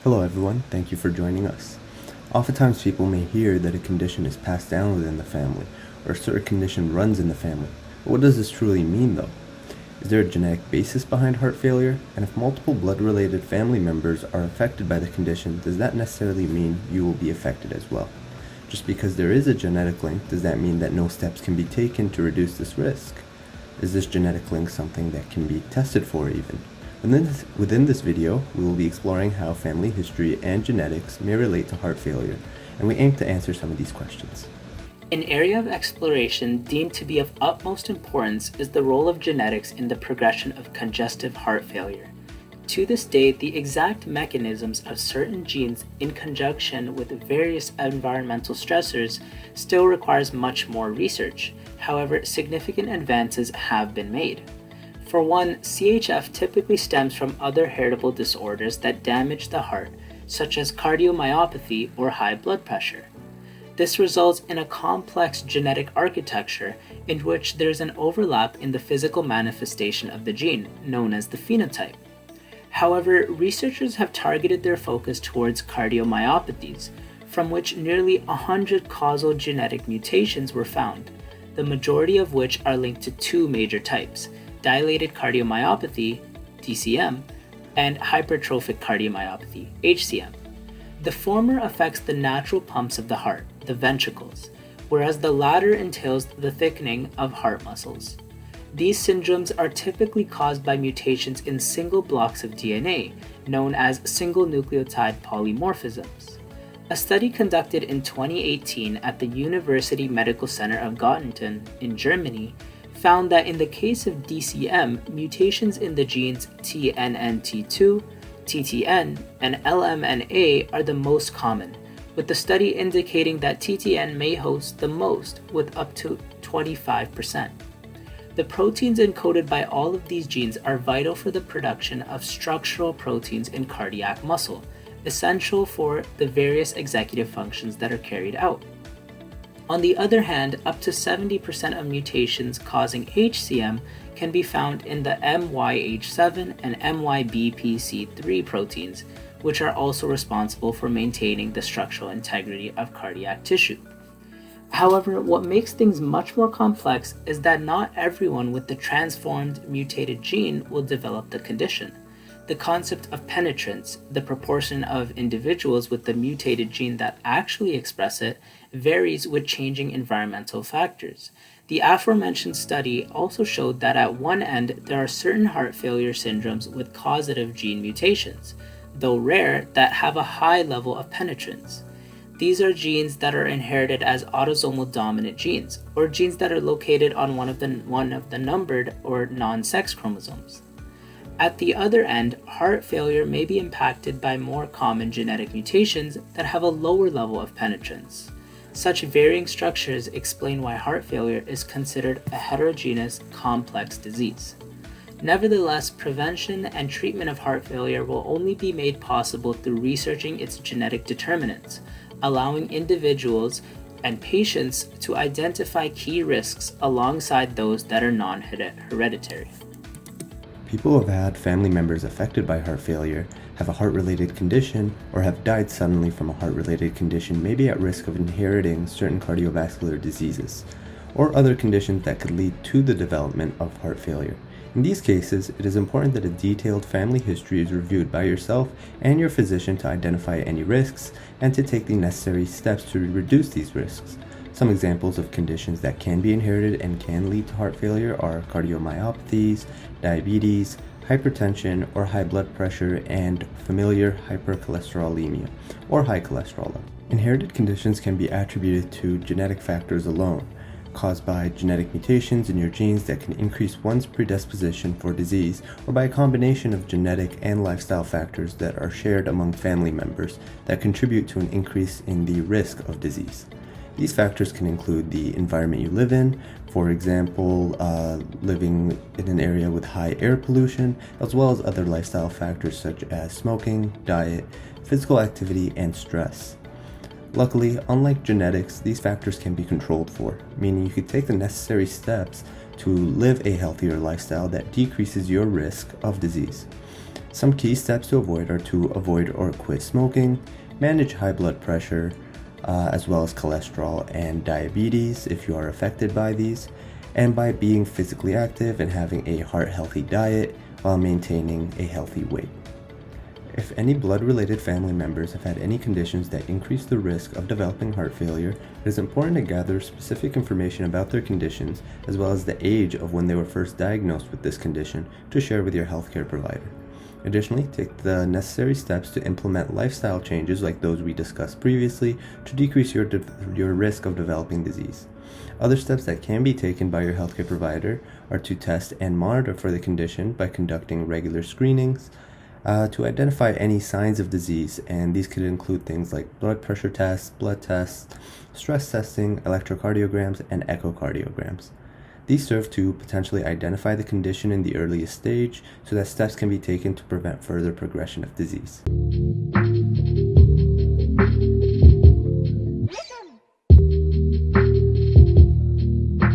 Hello everyone, thank you for joining us. Oftentimes people may hear that a condition is passed down within the family, or a certain condition runs in the family. But what does this truly mean though? Is there a genetic basis behind heart failure? And if multiple blood-related family members are affected by the condition, does that necessarily mean you will be affected as well? Just because there is a genetic link, does that mean that no steps can be taken to reduce this risk? Is this genetic link something that can be tested for even? Within this video, we will be exploring how family history and genetics may relate to heart failure, and we aim to answer some of these questions. An area of exploration deemed to be of utmost importance is the role of genetics in the progression of congestive heart failure. To this day, the exact mechanisms of certain genes in conjunction with various environmental stressors still requires much more research. However, significant advances have been made. For one, CHF typically stems from other heritable disorders that damage the heart, such as cardiomyopathy or high blood pressure. This results in a complex genetic architecture in which there is an overlap in the physical manifestation of the gene, known as the phenotype. However, researchers have targeted their focus towards cardiomyopathies, from which nearly 100 causal genetic mutations were found, the majority of which are linked to two major types: dilated cardiomyopathy, DCM, and hypertrophic cardiomyopathy, HCM. The former affects the natural pumps of the heart, the ventricles, whereas the latter entails the thickening of heart muscles. These syndromes are typically caused by mutations in single blocks of DNA, known as single nucleotide polymorphisms. A study conducted in 2018 at the University Medical Center of Göttingen in Germany found that in the case of DCM, mutations in the genes TNNT2, TTN, and LMNA are the most common, with the study indicating that TTN may host the most, with up to 25%. The proteins encoded by all of these genes are vital for the production of structural proteins in cardiac muscle, essential for the various executive functions that are carried out. On the other hand, up to 70% of mutations causing HCM can be found in the MYH7 and MYBPC3 proteins, which are also responsible for maintaining the structural integrity of cardiac tissue. However, what makes things much more complex is that not everyone with the transformed mutated gene will develop the condition. The concept of penetrance, the proportion of individuals with the mutated gene that actually express it, varies with changing environmental factors. The aforementioned study also showed that at one end there are certain heart failure syndromes with causative gene mutations, though rare, that have a high level of penetrance. These are genes that are inherited as autosomal dominant genes, or genes that are located on one of the numbered or non-sex chromosomes. At the other end, heart failure may be impacted by more common genetic mutations that have a lower level of penetrance. Such varying structures explain why heart failure is considered a heterogeneous, complex disease. Nevertheless, prevention and treatment of heart failure will only be made possible through researching its genetic determinants, allowing individuals and patients to identify key risks alongside those that are non-hereditary. People who have had family members affected by heart failure, have a heart-related condition, or have died suddenly from a heart-related condition may be at risk of inheriting certain cardiovascular diseases, or other conditions that could lead to the development of heart failure. In these cases, it is important that a detailed family history is reviewed by yourself and your physician to identify any risks and to take the necessary steps to reduce these risks. Some examples of conditions that can be inherited and can lead to heart failure are cardiomyopathies, diabetes, hypertension or high blood pressure, and familiar hypercholesterolemia or high cholesterol level. Inherited conditions can be attributed to genetic factors alone, caused by genetic mutations in your genes that can increase one's predisposition for disease, or by a combination of genetic and lifestyle factors that are shared among family members that contribute to an increase in the risk of disease. These factors can include the environment you live in, for example, living in an area with high air pollution, as well as other lifestyle factors such as smoking, diet, physical activity, and stress. Luckily, unlike genetics, these factors can be controlled for, meaning you could take the necessary steps to live a healthier lifestyle that decreases your risk of disease. Some key steps to avoid are to avoid or quit smoking, manage high blood pressure, as well as cholesterol and diabetes if you are affected by these, and by being physically active and having a heart-healthy diet while maintaining a healthy weight. If any blood-related family members have had any conditions that increase the risk of developing heart failure, it is important to gather specific information about their conditions as well as the age of when they were first diagnosed with this condition to share with your healthcare provider. Additionally, take the necessary steps to implement lifestyle changes like those we discussed previously to decrease your risk of developing disease. Other steps that can be taken by your healthcare provider are to test and monitor for the condition by conducting regular screenings, to identify any signs of disease, and these could include things like blood pressure tests, blood tests, stress testing, electrocardiograms, and echocardiograms. These serve to potentially identify the condition in the earliest stage so that steps can be taken to prevent further progression of disease.